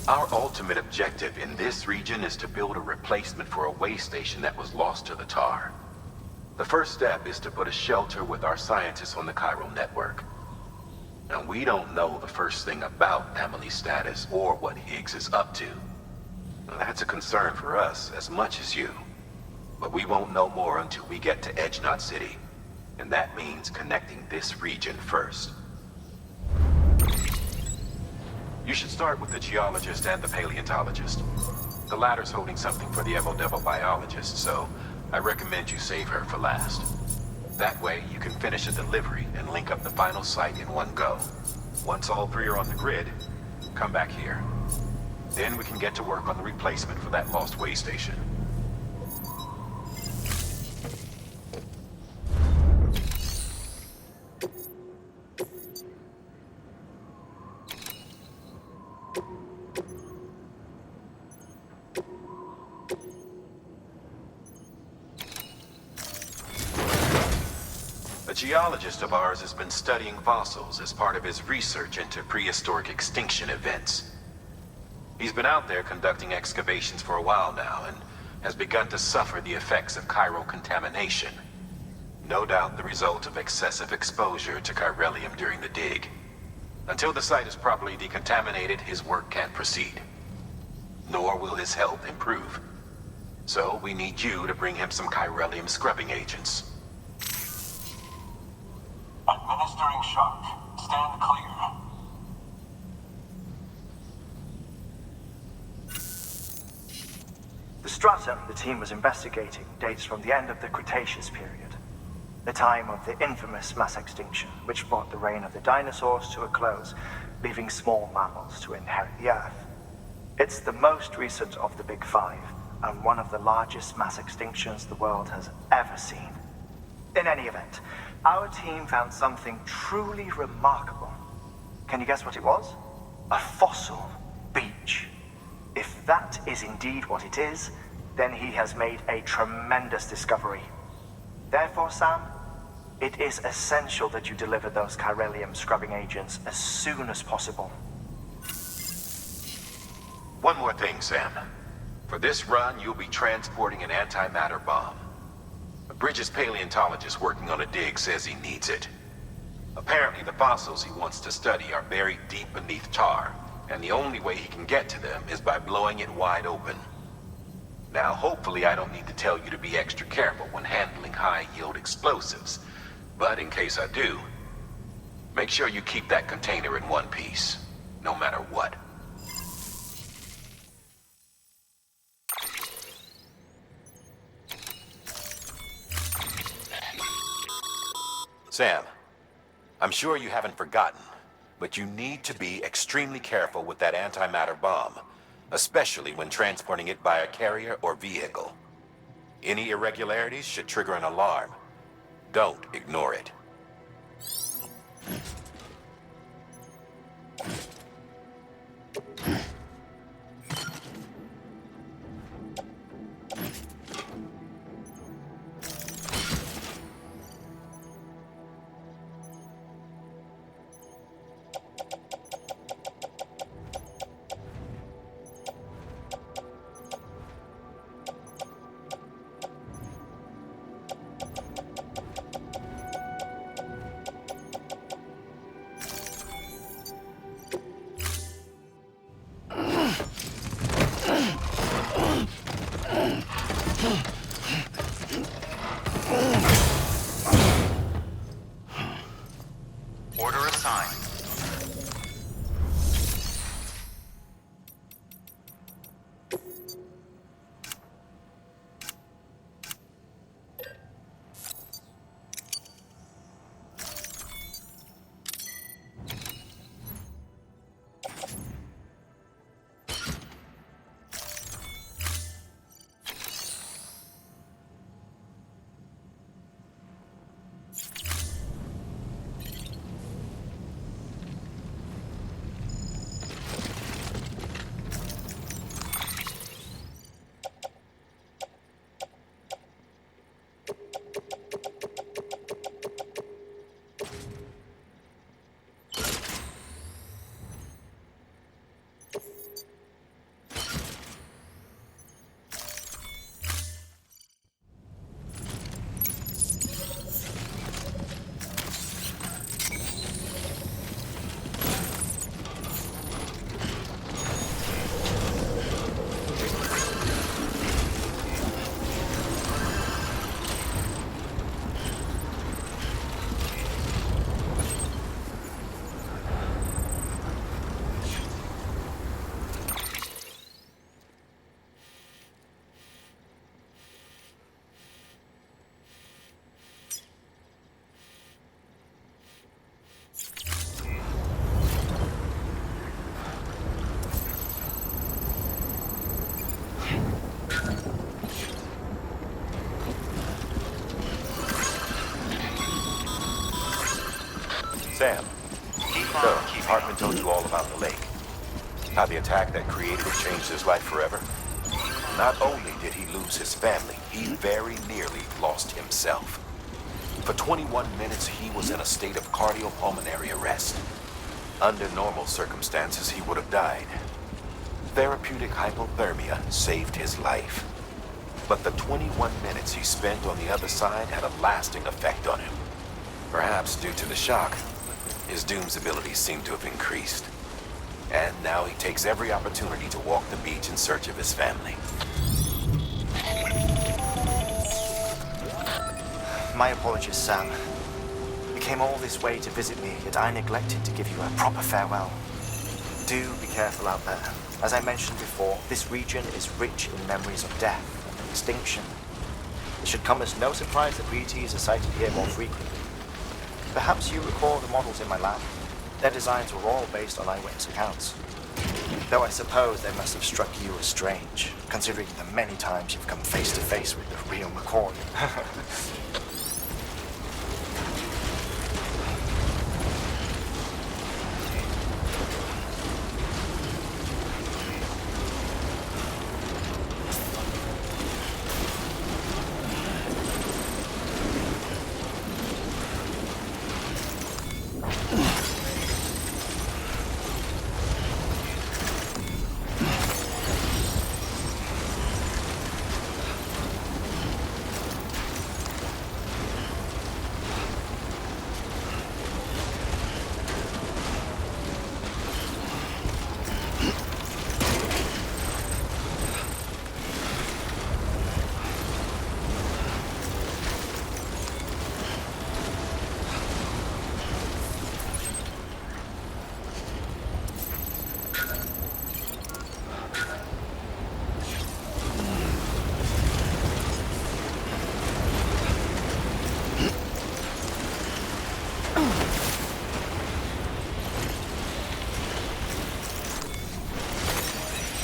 Our ultimate objective in this region is to build a replacement for a way station that was lost to the tar. The first step is to put a shelter with our scientists on the chiral network. Now, we don't know the first thing about Emily's status or what Higgs is up to. That's a concern for us as much as you. But we won't know more until we get to Edge Knot City. And that means connecting this region first. You should start with the geologist and the paleontologist. The latter's holding something for the Evo-Devil biologist, so I recommend you save her for last. That way, you can finish a delivery and link up the final site in one go. Once all three are on the grid, come back here. Then we can get to work on the replacement for that lost way station. A geologist of ours has been studying fossils as part of his research into prehistoric extinction events. He's been out there conducting excavations for a while now and has begun to suffer the effects of chiral contamination. No doubt the result of excessive exposure to chiralium during the dig. Until the site is properly decontaminated, his work can't proceed. Nor will his health improve. So we need you to bring him some chiralium scrubbing agents. Administering shock. Stand clear. The stratum the team was investigating dates from the end of the Cretaceous period, the time of the infamous mass extinction, which brought the reign of the dinosaurs to a close, leaving small mammals to inherit the Earth. It's the most recent of the Big Five, and one of the largest mass extinctions the world has ever seen. In any event, our team found something truly remarkable. Can you guess what it was? A fossil beach. If that is indeed what it is, then he has made a tremendous discovery. Therefore, Sam, it is essential that you deliver those chiralium scrubbing agents as soon as possible. One more thing, Sam. For this run, you'll be transporting an antimatter bomb. Bridges' paleontologist working on a dig says he needs it. Apparently, the fossils he wants to study are buried deep beneath tar, and the only way he can get to them is by blowing it wide open. Now, hopefully I don't need to tell you to be extra careful when handling high-yield explosives, but in case I do, make sure you keep that container in one piece, no matter what. Sam, I'm sure you haven't forgotten, but you need to be extremely careful with that antimatter bomb, especially when transporting it by a carrier or vehicle. Any irregularities should trigger an alarm. Don't ignore it. Order assigned. So, Hartman told you all about the lake. How the attack that created it changed his life forever? Not only did he lose his family, he very nearly lost himself. For 21 minutes, he was in a state of cardiopulmonary arrest. Under normal circumstances, he would have died. Therapeutic hypothermia saved his life. But the 21 minutes he spent on the other side had a lasting effect on him. Perhaps due to the shock, his Doom's abilities seem to have increased. And now he takes every opportunity to walk the beach in search of his family. My apologies, Sam. You came all this way to visit me, yet I neglected to give you a proper farewell. Do be careful out there. As I mentioned before, this region is rich in memories of death and extinction. It should come as no surprise that BTs are sighted here more frequently. Perhaps you recall the models in my lab? Their designs were all based on eyewitness accounts. Though I suppose they must have struck you as strange, considering the many times you've come face to face with the real McCoy.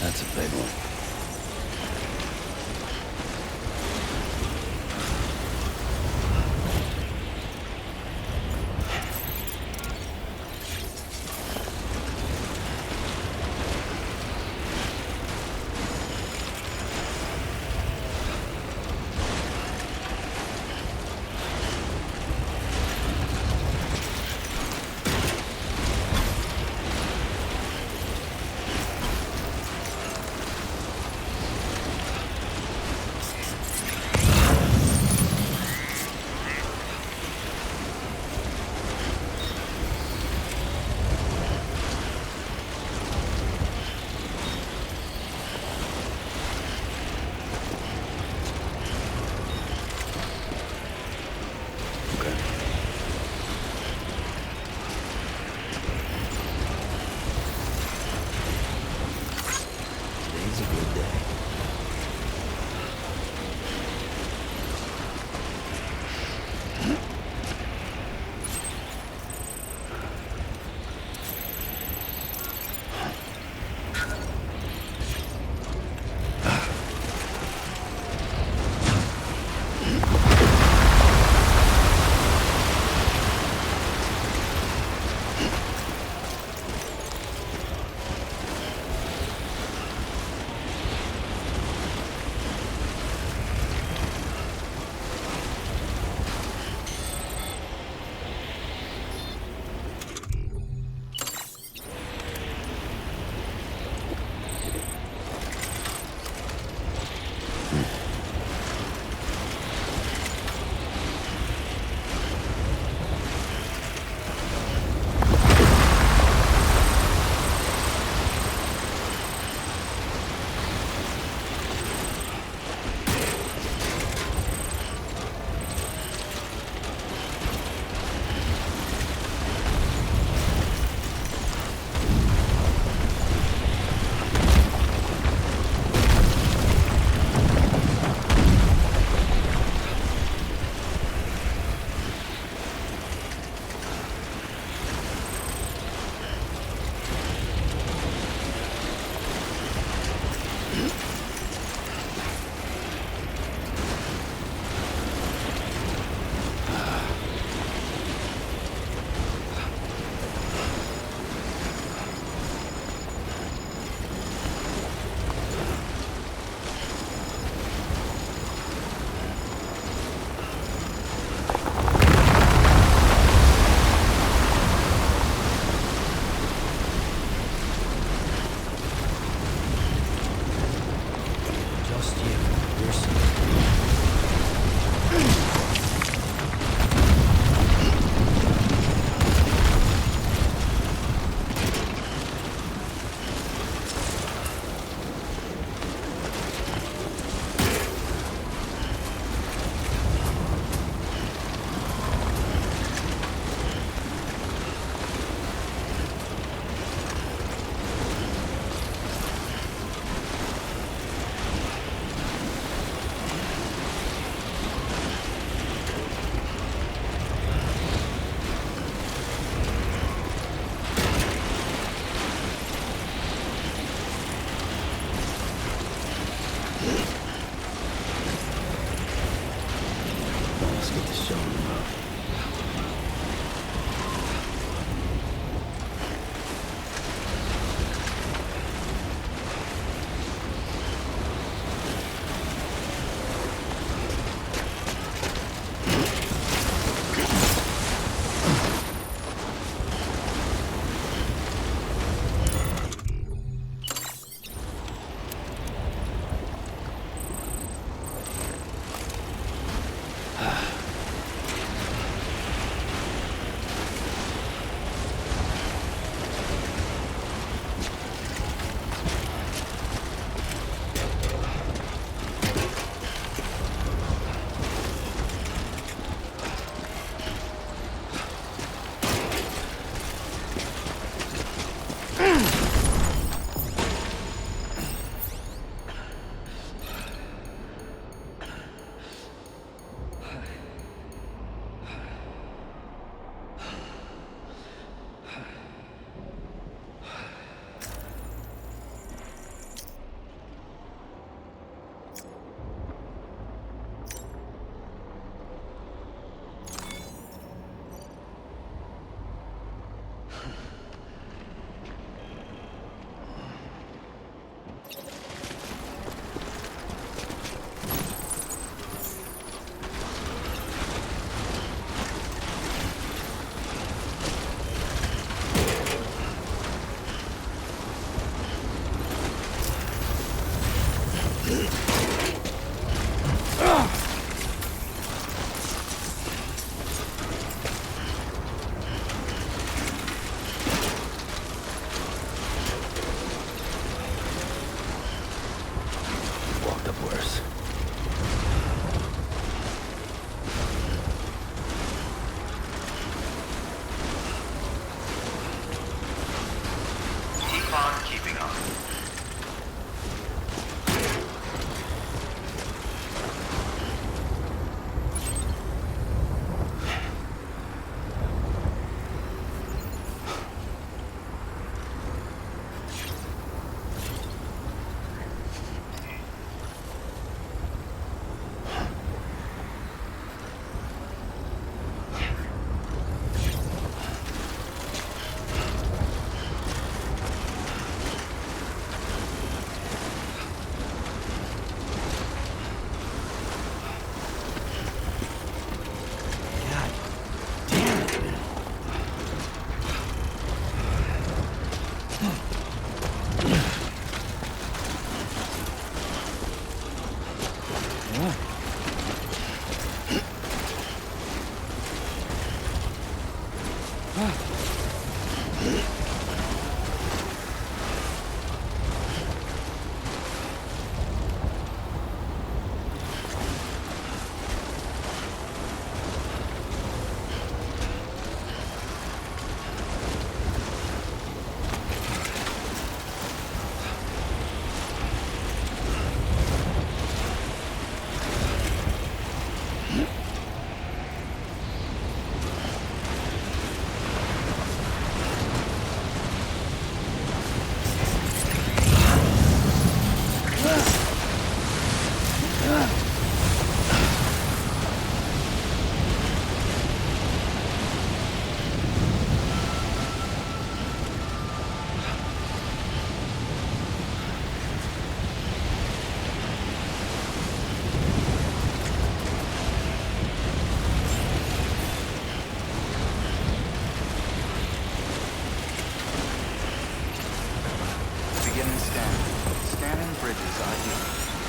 That's a big one.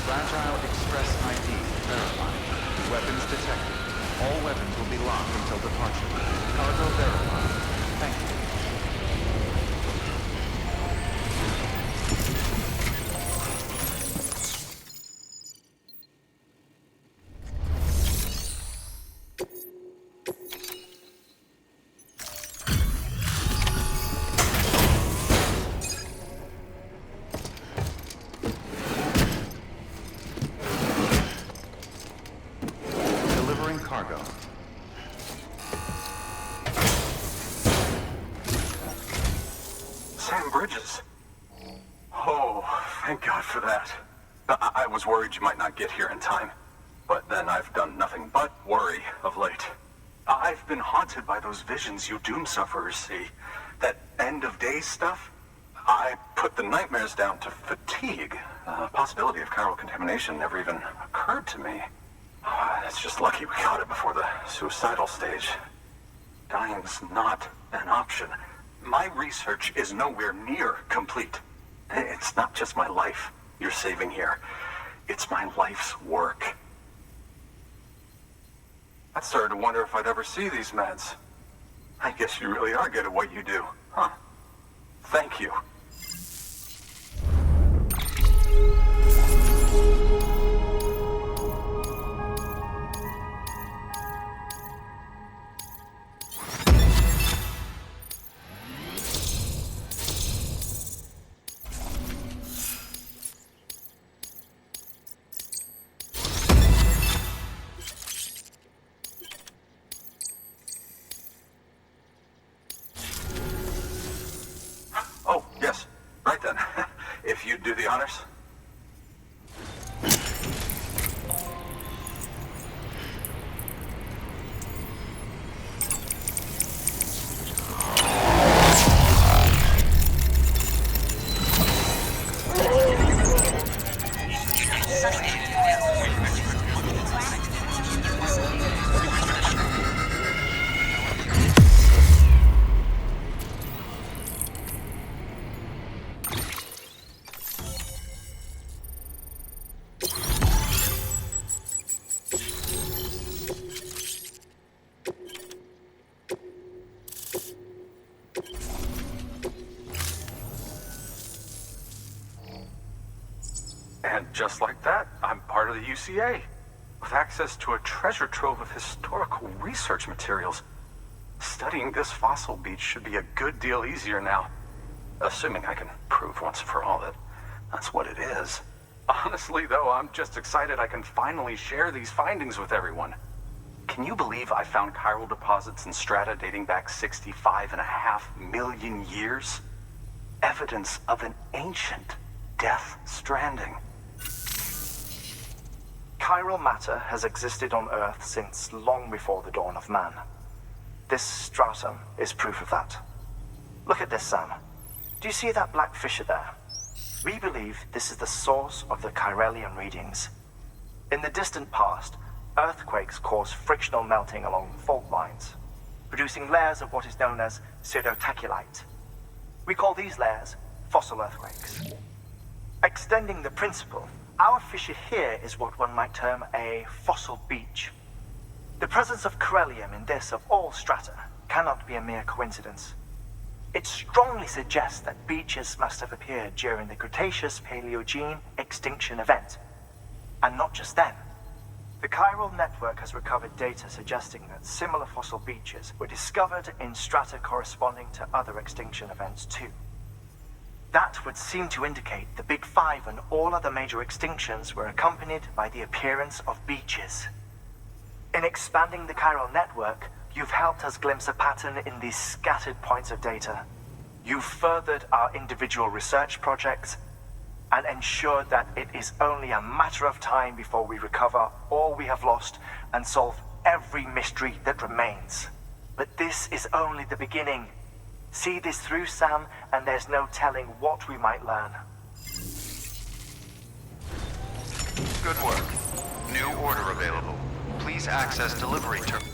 Fragile Express ID verified. Weapons detected. All weapons will be locked until departure. Cargo verified. Thank you. Delivering cargo. Sam Bridges. Oh, thank God for that. I was worried you might not get here in time. But then I've done nothing but worry of late. I've been haunted by those visions you doom sufferers see. That end of days stuff. I put the nightmares down to fatigue. The possibility of chiral contamination never even occurred to me. It's just lucky we caught it before the suicidal stage. Dying's not an option. My research is nowhere near complete. It's not just my life you're saving here. It's my life's work. I started to wonder if I'd ever see these meds. I guess you really are good at what you do, huh? Thank you. Oh, yes. Right then. If you'd do the honors. And just like that, I'm part of the UCA, with access to a treasure trove of historical research materials. Studying this fossil beach should be a good deal easier now, assuming I can prove once and for all that that's what it is. Honestly, though, I'm just excited I can finally share these findings with everyone. Can you believe I found chiral deposits in strata dating back 65.5 million years? Evidence of an ancient death stranding. Chiral matter has existed on Earth since long before the dawn of man. This stratum is proof of that. Look at this, Sam. Do you see that black fissure there? We believe this is the source of the chiralium readings. In the distant past, earthquakes caused frictional melting along fault lines, producing layers of what is known as pseudotachylite. We call these layers fossil earthquakes. Extending the principle, our fissure here is what one might term a fossil beach. The presence of chiralium in this of all strata cannot be a mere coincidence. It strongly suggests that beaches must have appeared during the Cretaceous-Paleogene extinction event. And not just then. The chiral network has recovered data suggesting that similar fossil beaches were discovered in strata corresponding to other extinction events too. That would seem to indicate the Big Five and all other major extinctions were accompanied by the appearance of beaches. In expanding the chiral network, you've helped us glimpse a pattern in these scattered points of data. You've furthered our individual research projects and ensured that it is only a matter of time before we recover all we have lost and solve every mystery that remains. But this is only the beginning. See this through, Sam, and there's no telling what we might learn. Good work. New order available. Please access delivery terminal.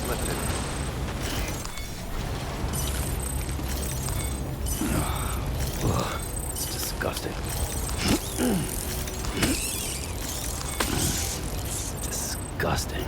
lifted. Ugh, it's disgusting. It's disgusting.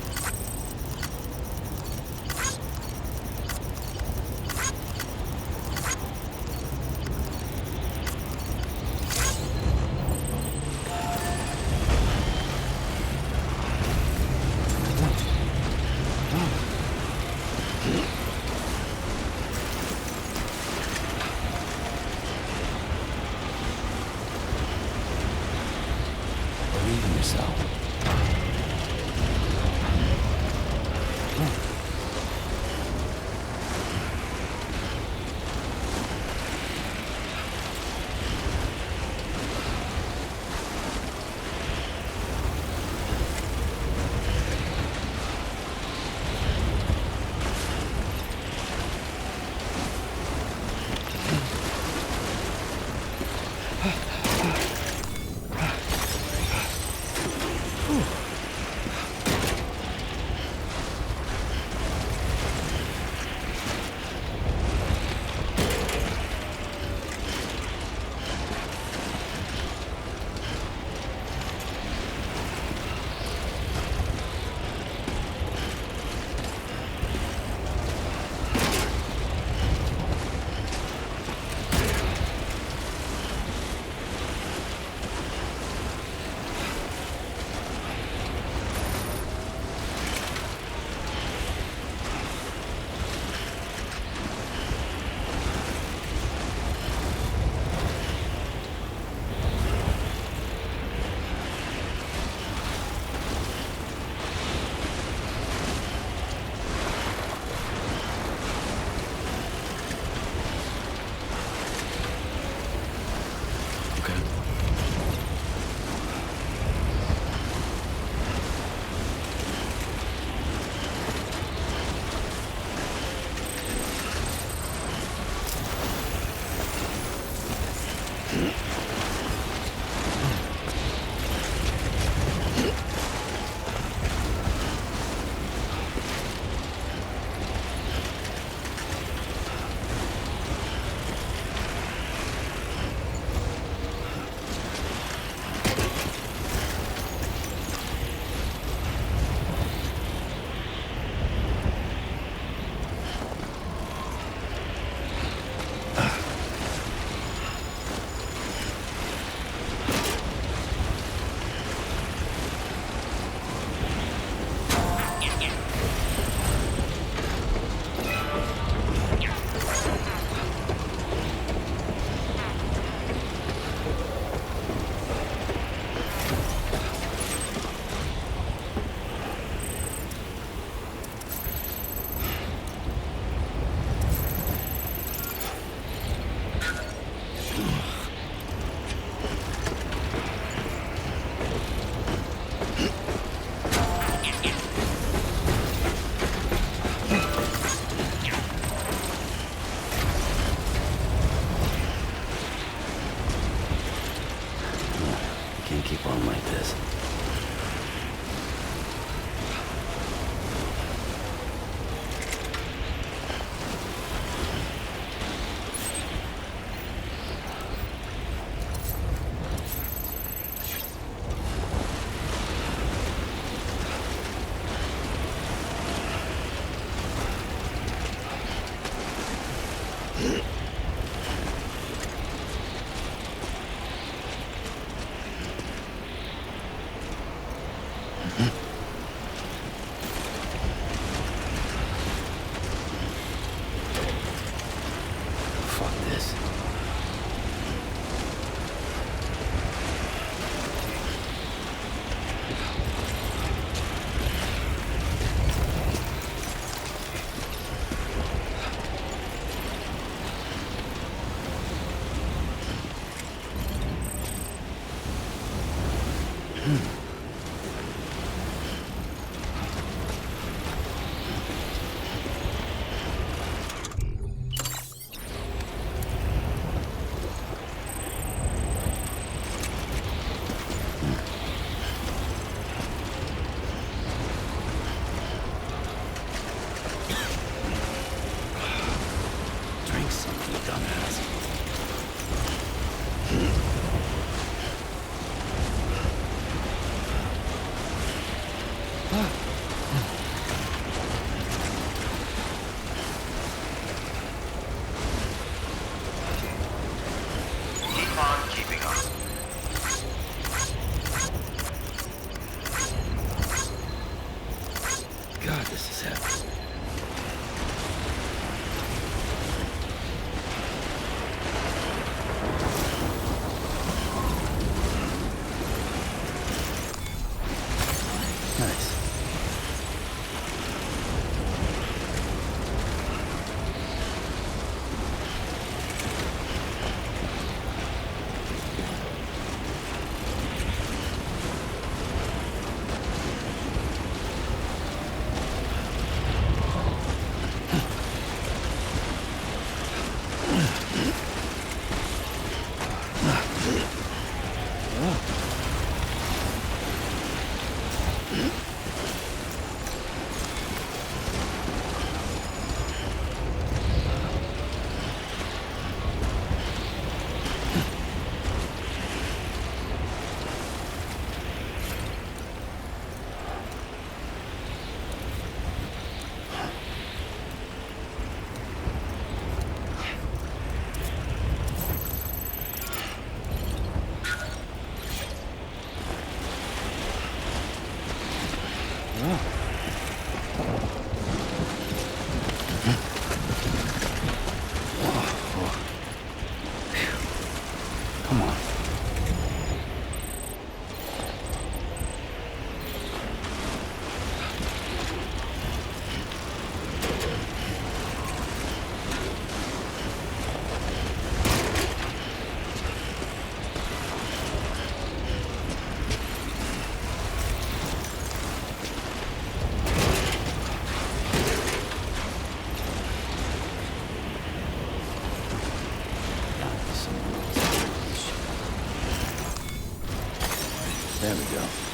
go.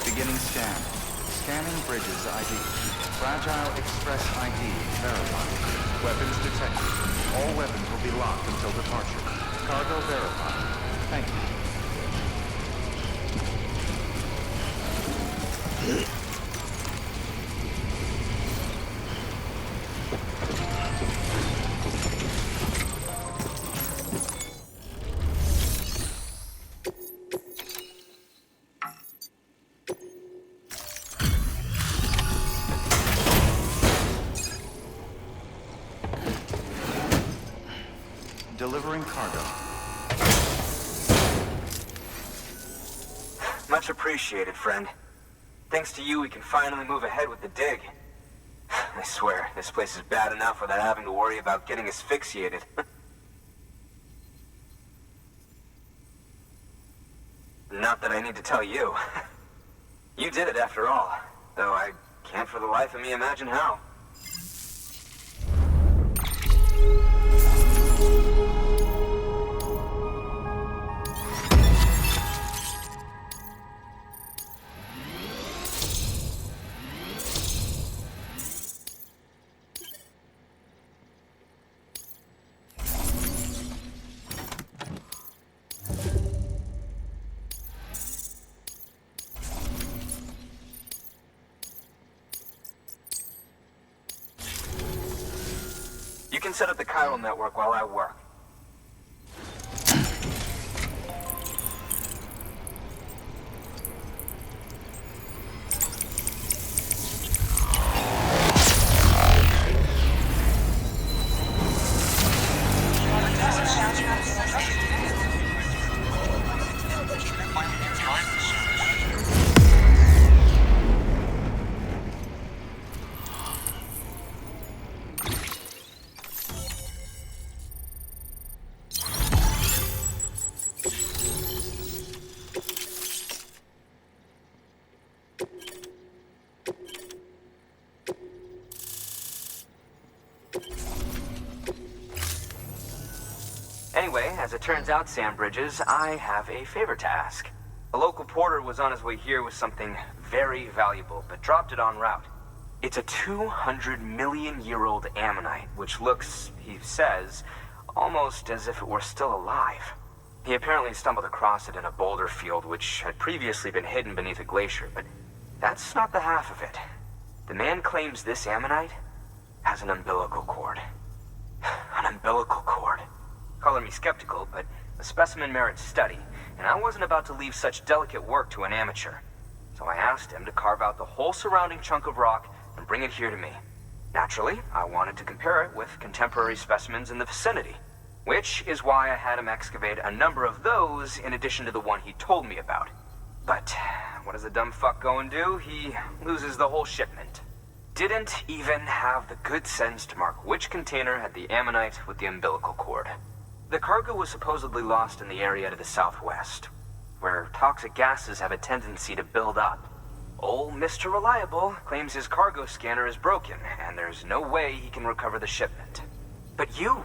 Beginning scan. Scanning bridges ID. Fragile Express ID verified. Weapons detected. All weapons will be locked until departure. Cargo verified. Thank you. Delivering cargo. Much appreciated, friend. Thanks to you, we can finally move ahead with the dig. I swear, this place is bad enough without having to worry about getting asphyxiated. Not that I need to tell you. You did it after all, though I can't for the life of me imagine how. can set up the chiral network while I work. Anyway, as it turns out, Sam Bridges, I have a favor to ask. A local porter was on his way here with something very valuable, but dropped it en route. It's a 200-million-year-old ammonite, which looks, he says, almost as if it were still alive. He apparently stumbled across it in a boulder field which had previously been hidden beneath a glacier, but that's not the half of it. The man claims this ammonite has an umbilical cord. An umbilical cord. Color me skeptical, but the specimen merits study, and I wasn't about to leave such delicate work to an amateur. So I asked him to carve out the whole surrounding chunk of rock and bring it here to me. Naturally, I wanted to compare it with contemporary specimens in the vicinity, which is why I had him excavate a number of those in addition to the one he told me about. But what does the dumb fuck go and do? He loses the whole shipment. Didn't even have the good sense to mark which container had the ammonite with the umbilical cord. The cargo was supposedly lost in the area to the southwest, where toxic gases have a tendency to build up. Old Mr. Reliable claims his cargo scanner is broken, and there's no way he can recover the shipment. But you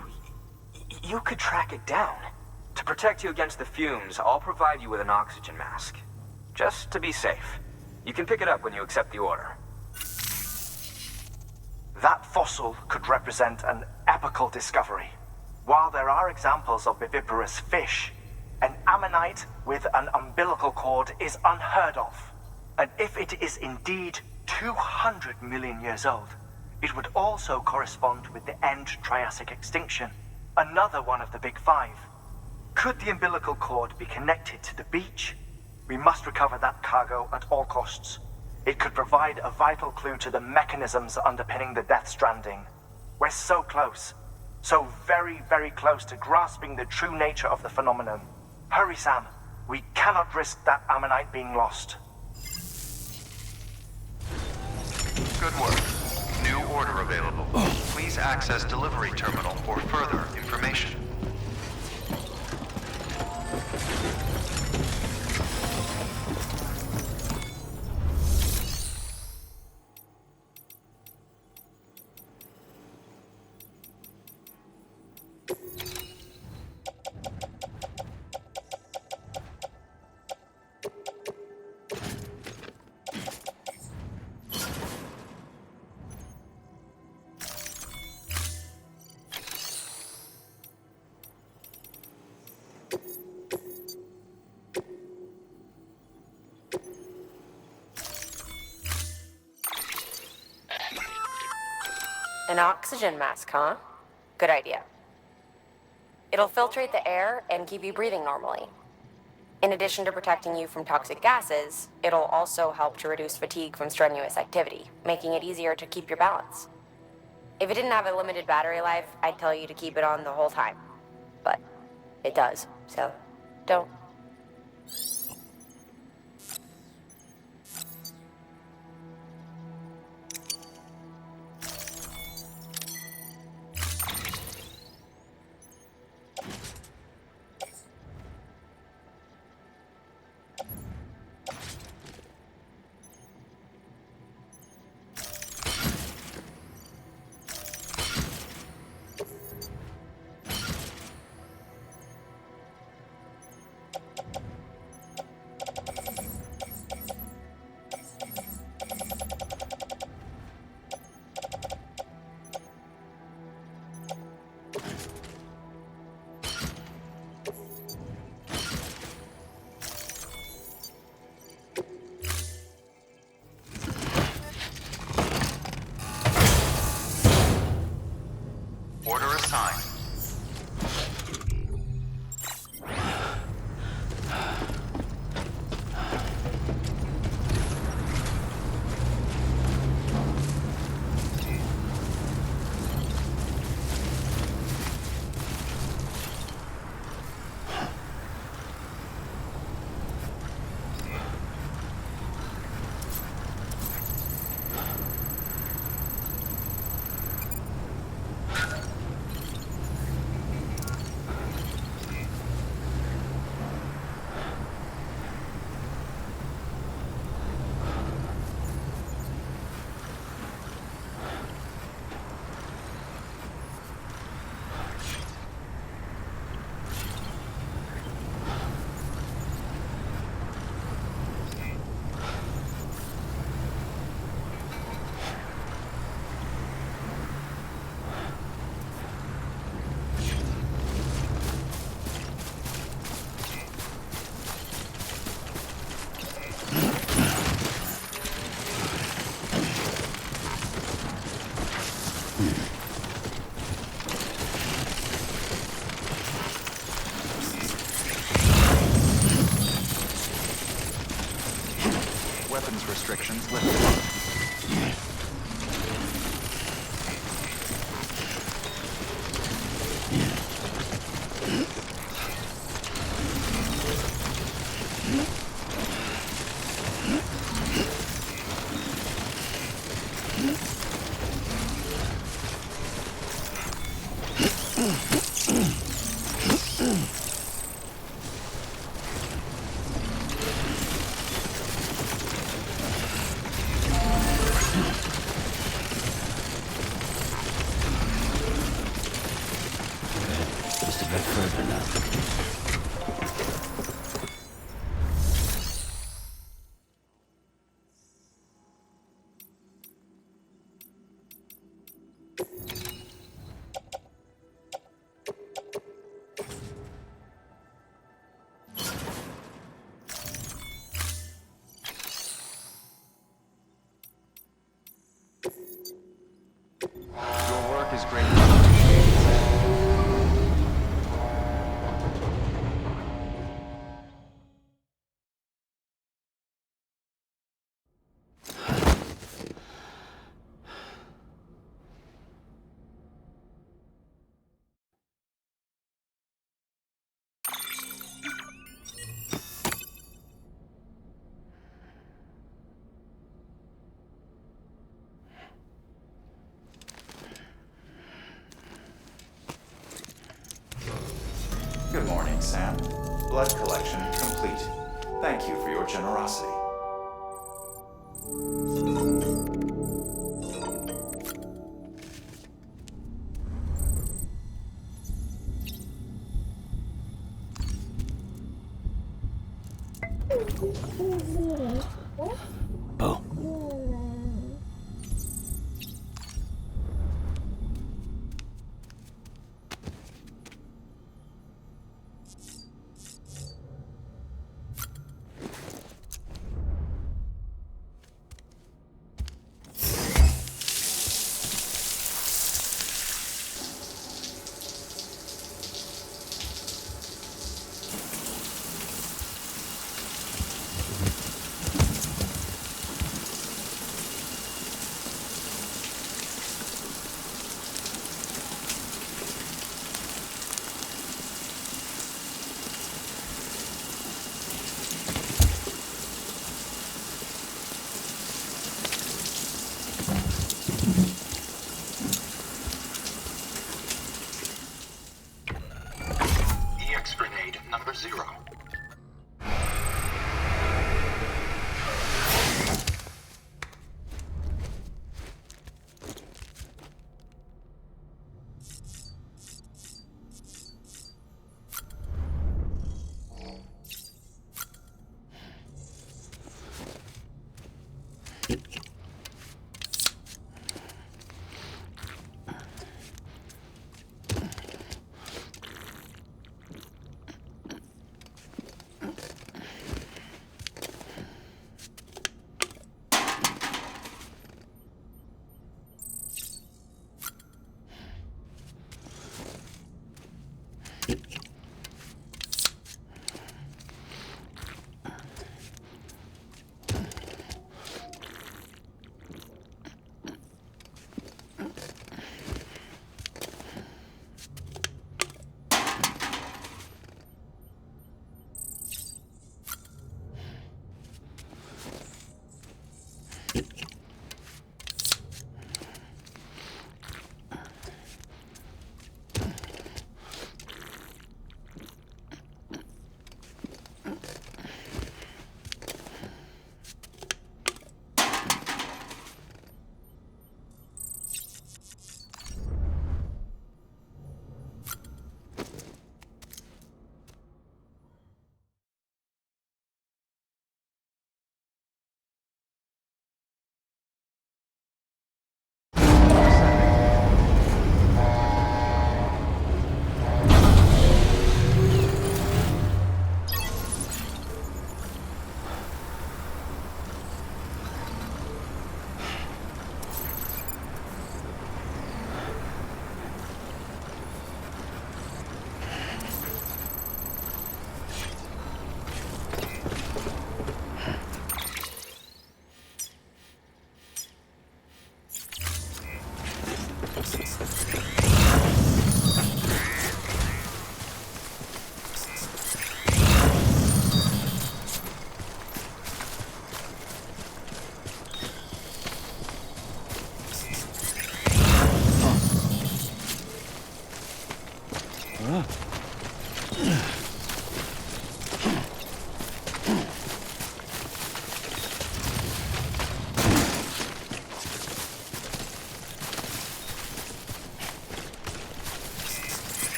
could track it down. To protect you against the fumes, I'll provide you with an oxygen mask. Just to be safe. You can pick it up when you accept the order. That fossil could represent an epical discovery. While there are examples of viviparous fish, an ammonite with an umbilical cord is unheard of. And if it is indeed 200 million years old, it would also correspond with the end Triassic extinction, another one of the big five. Could the umbilical cord be connected to the beach? We must recover that cargo at all costs. It could provide a vital clue to the mechanisms underpinning the Death Stranding. We're so close. So very, very close to grasping the true nature of the phenomenon. Hurry, Sam. We cannot risk that ammonite being lost. Good work. New order available. Please access delivery terminal for further information. An oxygen mask, huh? Good idea. It'll filtrate the air and keep you breathing normally. In addition to protecting you from toxic gases, it'll also help to reduce fatigue from strenuous activity, making it easier to keep your balance. If it didn't have a limited battery life, I'd tell you to keep it on the whole time. But it does, so don't. Order assigned. Weapons restrictions lifted. Just a bit further now. Your work is greatly appreciated. Good morning, Sam. Blood collection complete. Thank you for your generosity. Bo.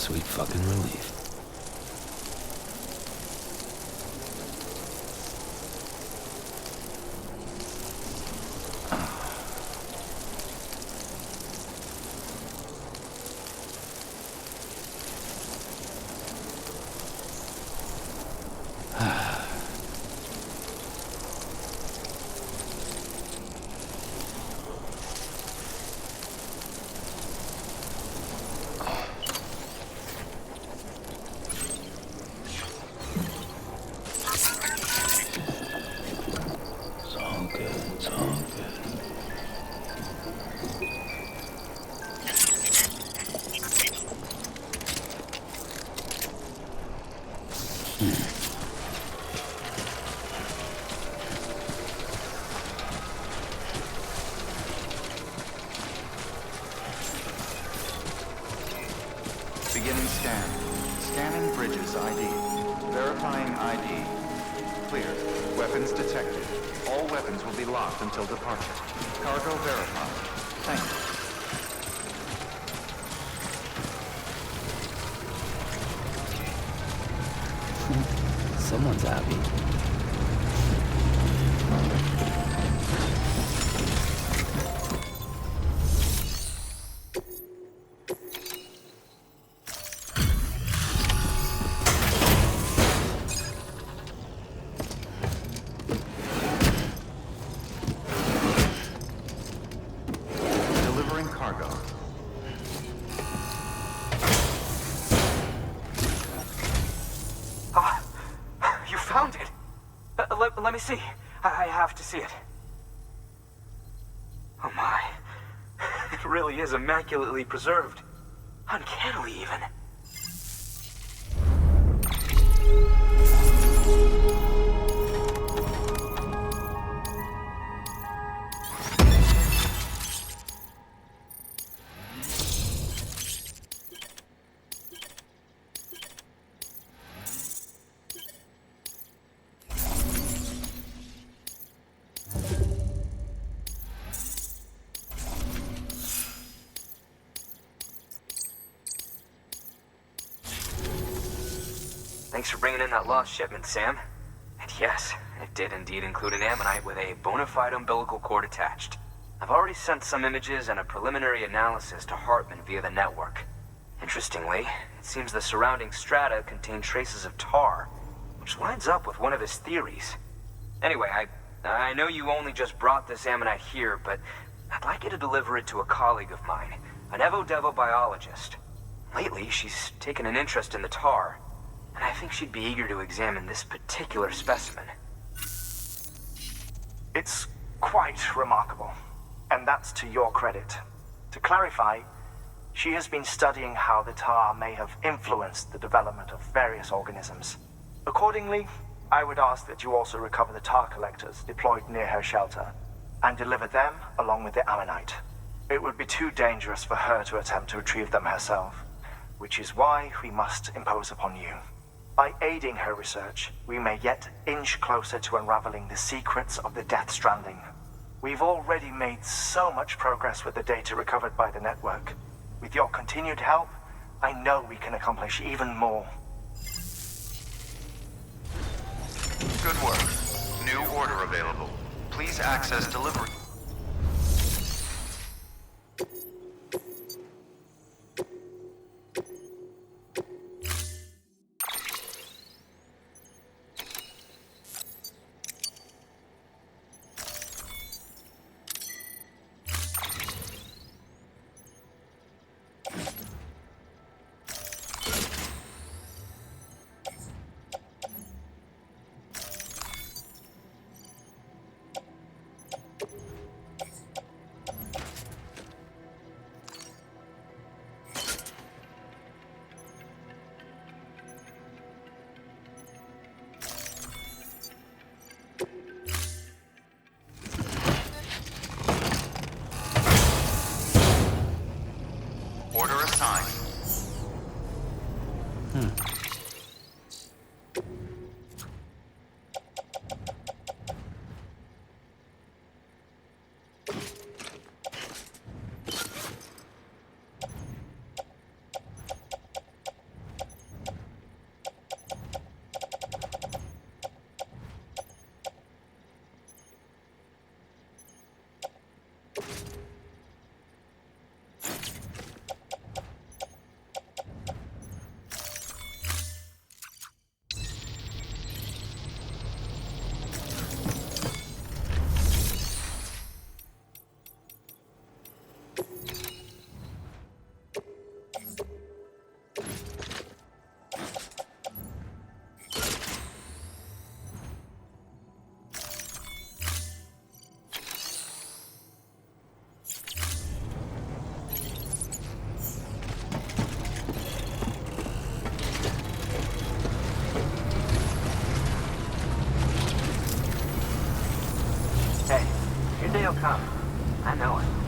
Sweet fucking relief. Scan. Scanning bridges ID. Verifying ID. Clear. Weapons detected. All weapons will be locked until departure. Cargo verified. Thank you. Someone's happy. Delivering cargo. You found it! Let me see. I have to see it. Oh my. It really is immaculately preserved. Uncannily, even. Thanks for bringing in that lost shipment, Sam. And yes, it did indeed include an ammonite with a bona fide umbilical cord attached. I've already sent some images and a preliminary analysis to Hartman via the network. Interestingly, it seems the surrounding strata contain traces of tar, which lines up with one of his theories. Anyway, I know you only just brought this ammonite here, but I'd like you to deliver it to a colleague of mine, an Evo-Devo biologist. Lately, she's taken an interest in the tar, and I think she'd be eager to examine this particular specimen. It's quite remarkable, and that's to your credit. To clarify, she has been studying how the tar may have influenced the development of various organisms. Accordingly, I would ask that you also recover the tar collectors deployed near her shelter, and deliver them along with the ammonite. It would be too dangerous for her to attempt to retrieve them herself, which is why we must impose upon you. By aiding her research, we may yet inch closer to unraveling the secrets of the Death Stranding. We've already made so much progress with the data recovered by the network. With your continued help, I know we can accomplish even more. Good work. New order available. Please access delivery. Order assigned. Hey, your day'll come. I know it.